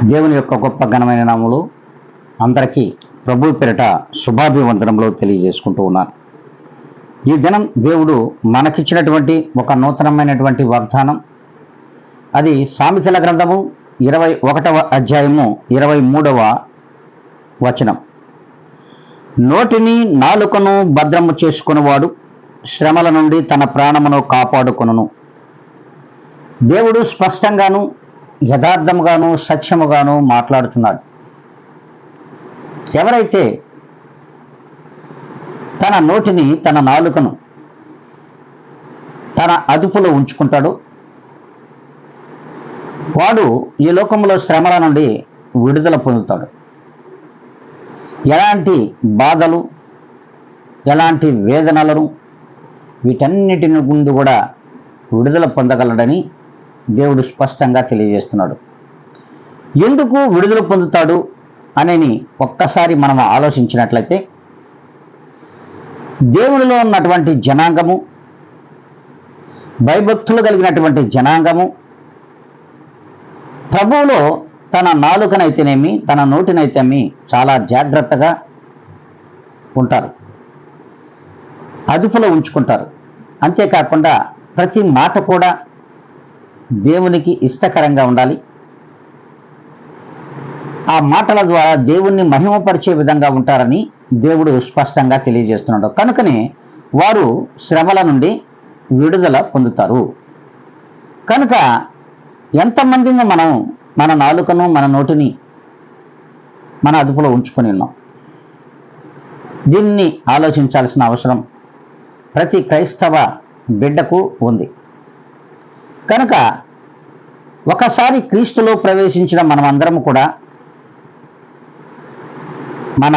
దేవుని యొక్క గొప్ప ఘనమైన నామములో అందరికీ ప్రభు పేరిట శుభాభివందనములు తెలియజేసుకుంటూ ఉన్నాను. ఈ దినం దేవుడు మనకిచ్చినటువంటి ఒక నూతనమైనటువంటి వాగ్దానం. అది సామెతల గ్రంథము 21వ అధ్యాయము 23వ వచనం. నోటిని నాలుకను భద్రము చేసుకునేవాడు శ్రమల నుండి తన ప్రాణమును కాపాడుకొనును. దేవుడు స్పష్టంగాను యథార్థముగాను సత్యముగాను మాట్లాడుతున్నాడు. ఎవరైతే తన నోటిని తన నాలుకను తన అదుపులో ఉంచుకుంటాడో వాడు ఈ లోకంలో శ్రమల నుండి విడుదల పొందుతాడు. ఎలాంటి బాధలు, ఎలాంటి వేదనలను, వీటన్నిటి నుండి కూడా విడుదల పొందగలడని దేవుడు స్పష్టంగా తెలియజేస్తున్నాడు. ఎందుకు విడుదల పొందుతాడు అని ఒక్కసారి మనం ఆలోచించినట్లయితే, దేవునిలో ఉన్నటువంటి జనాంగము, భయభక్తులు కలిగినటువంటి జనాంగము ప్రభువులో తన నాలుకనైతేనేమి తన నోటినైతేమి చాలా జాగ్రత్తగా ఉంటారు, అదుపులో ఉంచుకుంటారు. అంతేకాకుండా ప్రతి మాట కూడా దేవునికి ఇష్టకరంగా ఉండాలి. ఆ మాటల ద్వారా దేవుణ్ణి మహిమపరిచే విధంగా ఉంటారని దేవుడు స్పష్టంగా తెలియజేస్తున్నాడు. కనుకనే వారు శ్రమల నుండి విడుదల పొందుతారు. కనుక ఎంతమందిని మనం మన నాలుకను మన నోటిని మన అదుపులో ఉంచుకొని ఉన్నాం? దీన్ని ఆలోచించాల్సిన అవసరం ప్రతి క్రైస్తవ బిడ్డకు ఉంది. కనుక ఒకసారి క్రీస్తులో ప్రవేశించిన మనమందరం కూడా మన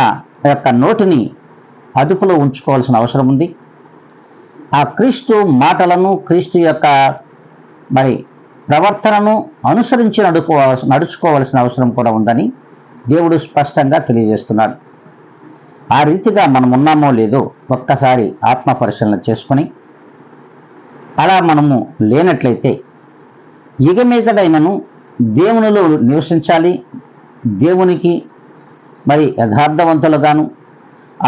యొక్క నోటిని అదుపులో ఉంచుకోవాల్సిన అవసరం ఉంది. ఆ క్రీస్తు మాటలను, క్రీస్తు యొక్క ప్రవర్తనను అనుసరించి నడుచుకోవాల్సిన అవసరం కూడా ఉందని దేవుడు స్పష్టంగా తెలియజేస్తున్నాడు. ఆ రీతిగా మనం ఉన్నామో లేదో ఒక్కసారి ఆత్మ పరిశీలన చేసుకొని, అలా మనము లేనట్లయితే ఇక మీదటైనను దేవునిలో నివసించాలి, దేవునికి యథార్థవంతులుగాను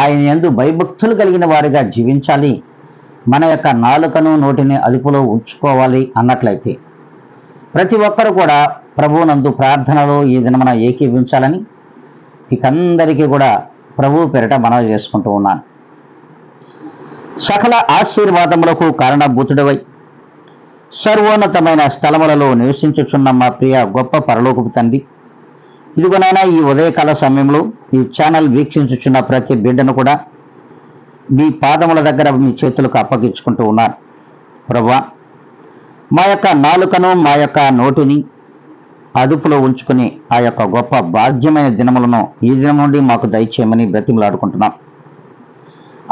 ఆయన యందు భయభక్తులు కలిగిన వారిగా జీవించాలి, మన యొక్క నాలుకను నోటిని అదుపులో ఉంచుకోవాలి అన్నట్లయితే ప్రతి ఒక్కరు కూడా ప్రభువునందు ప్రార్థనలో ఈ దినమున ఏకీభవించాలని ఇకందరికీ కూడా ప్రభువు పేరిట మనవి చేసుకుంటూ ఉన్నాను. సకల ఆశీర్వాదములకు కారణభూతుడవై సర్వోన్నతమైన స్థలములలో నివసించుచున్న మా ప్రియ గొప్ప పరలోకపు తండ్రి, ఇదిగోనైనా ఈ ఉదయకాల సమయంలో ఈ ఛానల్ వీక్షించుచున్న ప్రతి బిడ్డను కూడా మీ పాదముల దగ్గర మీ చేతులకు అప్పగించుకుంటూ ఉన్నారు. ప్రభువా, మా యొక్క నాలుకను మా యొక్క నోటిని అదుపులో ఉంచుకుని ఆ యొక్క గొప్ప భాగ్యమైన దినములను ఈ దినం నుండి మాకు దయచేయమని బ్రతిమలాడుకుంటున్నాం.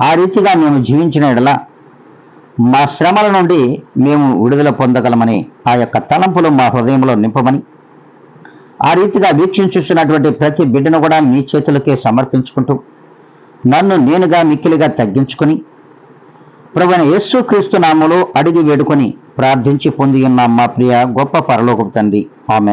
ఆ రీతిగా మేము జీవించిన ఎడల మా శ్రమల నుండి మేము విడుదల పొందగలమని ఆ యొక్క తలంపులు మా హృదయంలో నింపమని, ఆ రీతిగా వీక్షించుతున్నటువంటి ప్రతి బిడ్డను కూడా మీ చేతులకే సమర్పించుకుంటూ నన్ను నేనుగా మిక్కిలిగా తగ్గించుకొని ప్రభువైన యేసుక్రీస్తు నామములో అడిగి వేడుకొని ప్రార్థించి పొంది ఉన్న మా ప్రియ గొప్ప పరలోకపు తండ్రి, ఆమేన్.